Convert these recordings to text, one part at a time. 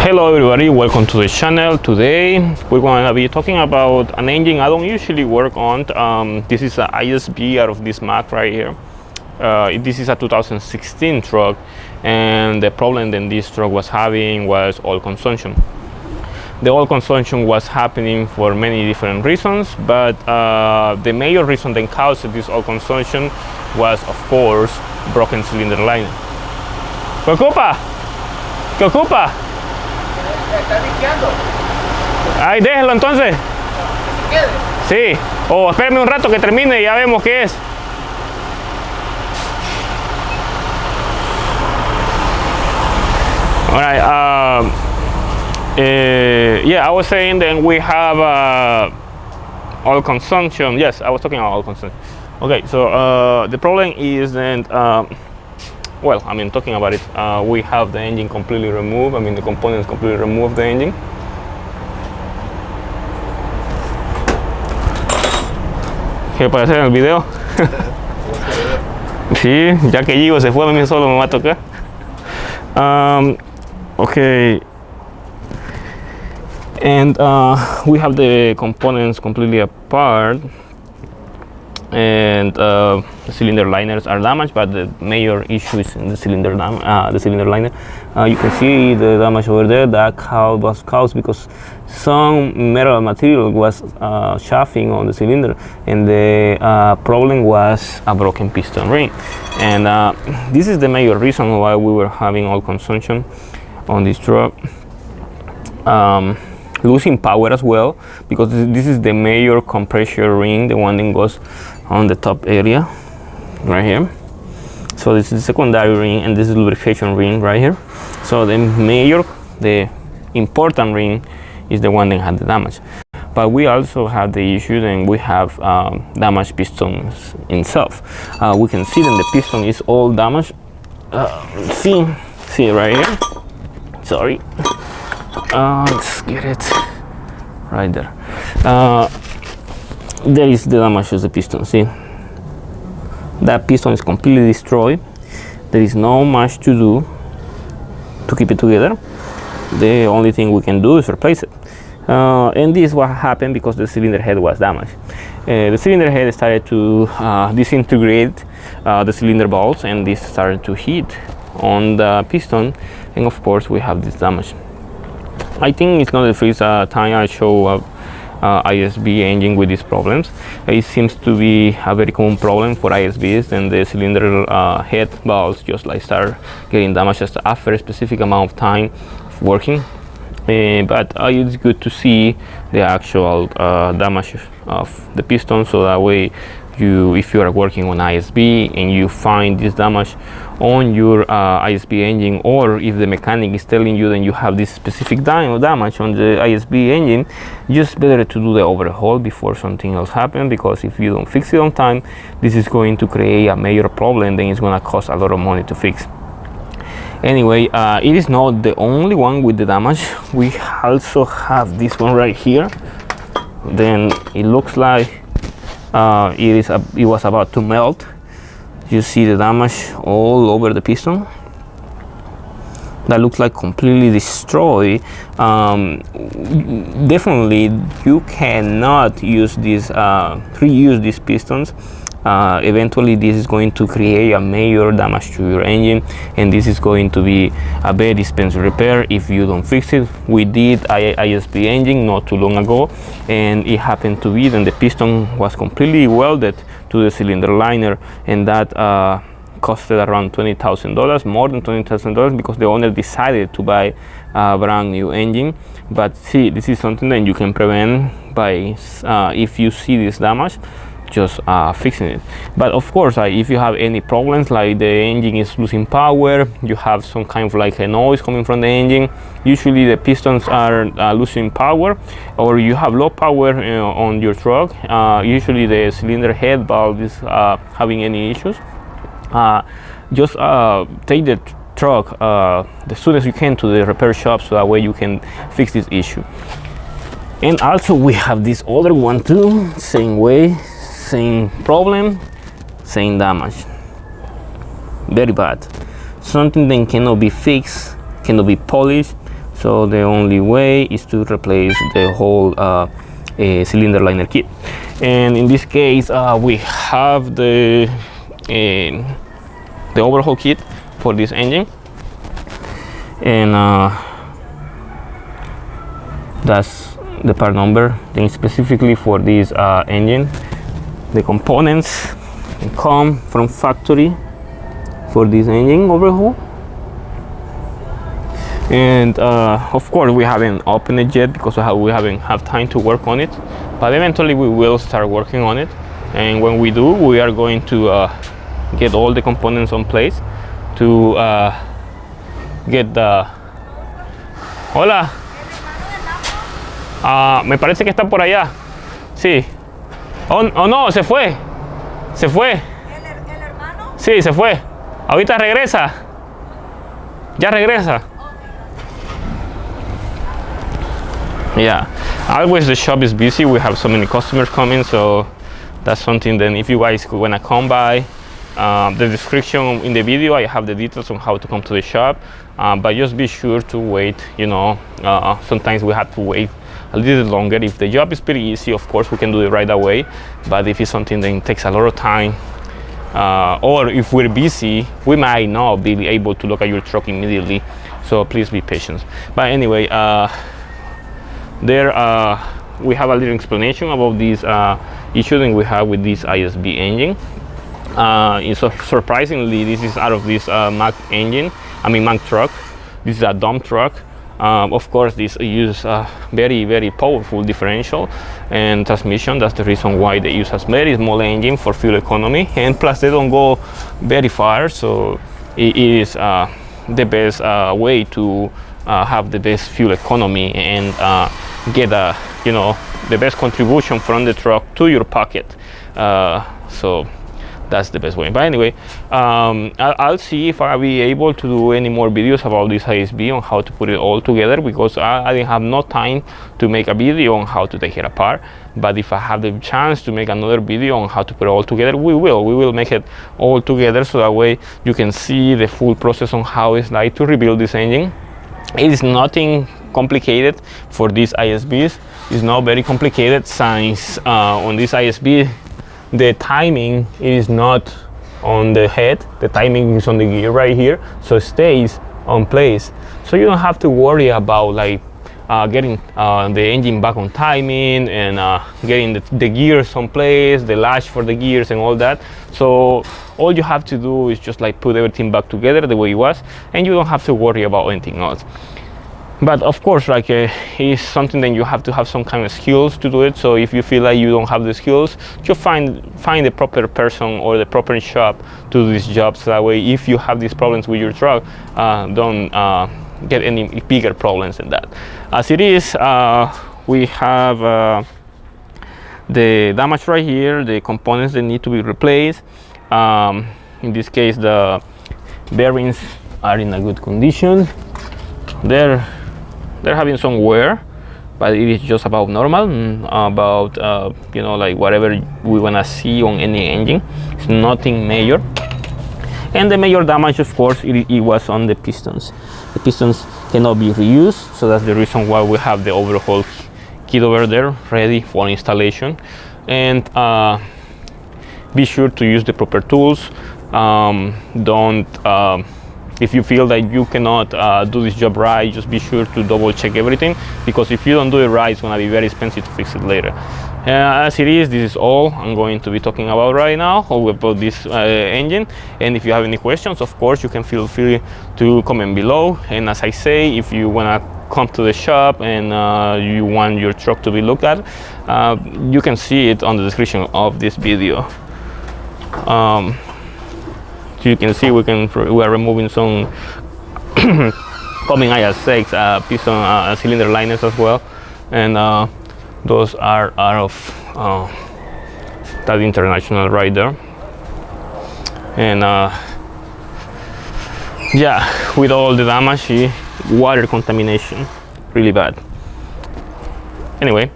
Hello everybody, welcome to the channel. Today we're going to be talking about an engine I don't usually work on. This is an ISB out of this Mack right here. This is a 2016 truck, and the problem that this truck was having was oil consumption. The oil consumption was happening for many different reasons, but the major reason that caused this oil consumption was, of course, broken cylinder liner. ¿Qué ocupa? ¿Qué ocupa? Está limpiando. Ahí déjenlo entonces. ¿Qué? Sí. O espérame un rato que termine y ya vemos qué es. All right. Yeah, I was saying that we have oil consumption. Yes, I was talking about oil consumption. Okay, so the problem is that. Well, I mean, talking about it, we have the engine completely removed. I mean, the components completely removed the engine. ¿Qué puede hacer en el video? Sí, ya que Gigo se fue, a mí solo me va a tocar. Okay. And we have the components completely apart. And the cylinder liners are damaged, but the major issue is in the cylinder liner. You can see the damage over there. That was caused because some metal material was chafing on the cylinder, and the problem was a broken piston ring. And this is the major reason why we were having oil consumption on this truck. Losing power as well, because this is the major compressor ring, the one that goes on the top area right here. So this is the secondary ring, and this is the lubrication ring right here. So the important ring is the one that had the damage. But we also have the issue, and we have damaged pistons itself. We can see that the piston is all damaged. See right here. Sorry. Let's get it right there. There is the damage of the piston. See, that piston is completely destroyed. There is no much to do to keep it together. The only thing we can do is replace it. And this is what happened because the cylinder head was damaged. The cylinder head started to disintegrate the cylinder bolts, and this started to heat on the piston, and of course we have this damage. I think it's not the first time I show ISB engine with these problems. It seems to be a very common problem for ISBs, and the cylinder head valves just like start getting damaged just after a specific amount of time of working. But it's good to see the actual damage of the piston, so that way if you are working on ISB and you find this damage on your ISB engine, or if the mechanic is telling you that you have this specific damage on the ISB engine, just better to do the overhaul before something else happens, because if you don't fix it on time, this is going to create a major problem, then it's going to cost a lot of money to fix. Anyway, it is not the only one with the damage. We also have this one right here. Then it looks like it was about to melt. You see the damage all over the piston. That looks like completely destroyed. Definitely you cannot use this reuse these pistons. Eventually this is going to create a major damage to your engine, and this is going to be a very expensive repair if you don't fix it. We did ISB engine not too long ago, and it happened to be that the piston was completely welded to the cylinder liner, and that costed around $20,000, more than $20,000, because the owner decided to buy a brand new engine. But see, this is something that you can prevent by if you see this damage, just fixing it. But of course, if you have any problems, like the engine is losing power, you have some kind of like a noise coming from the engine, usually the pistons are losing power, or you have low power on your truck, usually the cylinder head valve is having any issues, just take the truck as soon as you can to the repair shop, so that way you can fix this issue. And also we have this other one too, same way, same problem, same damage. Very bad. Something that cannot be fixed, cannot be polished, So the only way is to replace the whole cylinder liner kit. And in this case, we have the overhaul kit for this engine, and that's the part number. Then specifically for this engine, the components come from factory for this engine overhaul. And of course we haven't opened it yet because we haven't had time to work on it, but eventually we will start working on it. And when we do, we are going to get all the components on place to get the... Hola. Me parece que está por allá. Sí. Oh no, se fue. Se fue. ¿El hermano? Sí, se fue. Ahorita regresa. Ya regresa. Yeah, always the shop is busy. We have so many customers coming, so that's something. Then if you guys wanna come by, the description in the video, I have the details on how to come to the shop, but just be sure to wait. You know, sometimes we have to wait a little longer. If the job is pretty easy, of course we can do it right away, but if it's something that takes a lot of time, or if we're busy, we might not be able to look at your truck immediately, so please be patient. But anyway, there we have a little explanation about this issue that we have with this ISB engine. Surprisingly, this is out of this mack engine, mack truck. This is a dump truck. Of course, this uses a very powerful differential and transmission. That's the reason why they use a very small engine for fuel economy, and plus they don't go very far, so it is the best way to have the best fuel economy and get the best contribution from the truck to your pocket. So that's the best way. But anyway, I'll see if I'll be able to do any more videos about this ISB on how to put it all together, because I didn't have no time to make a video on how to take it apart. But if I have the chance to make another video on how to put it all together, we will make it all together, so that way you can see the full process on how it's like to rebuild this engine. It is nothing complicated for these ISBs. It's not very complicated, since on this ISB the timing is not on the head, the timing is on the gear right here, so it stays on place, so you don't have to worry about like getting the engine back on timing and getting the gears on place, the latch for the gears and all that. So all you have to do is just like put everything back together the way it was, and you don't have to worry about anything else. But of course, like it's something that you have to have some kind of skills to do it. So if you feel like you don't have the skills, just find the proper person or the proper shop to do this job, so that way if you have these problems with your truck, don't get any bigger problems than that. As it is, we have the damage right here, the components that need to be replaced. In this case, the bearings are in a good condition. They're having some wear, but it is just about normal, about like whatever we wanna see on any engine. It's nothing major. And the major damage, of course, it was on the pistons. The pistons cannot be reused, so that's the reason why we have the overhaul kit over there ready for installation. And be sure to use the proper tools. If you feel that you cannot do this job right, just be sure to double check everything, because if you don't do it right, it's gonna be very expensive to fix it later. As it is, this is all I'm going to be talking about right now about this engine. And if you have any questions, of course, you can feel free to comment below. And as I say, if you wanna come to the shop and you want your truck to be looked at, you can see it on the description of this video. So you can see we are removing some Cummins IS6 piston cylinder liners as well, and those are out of that international right there. And yeah, with all the damage, water contamination, really bad. Anyway,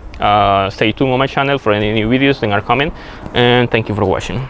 stay tuned on my channel for any new videos that are coming, and thank you for watching.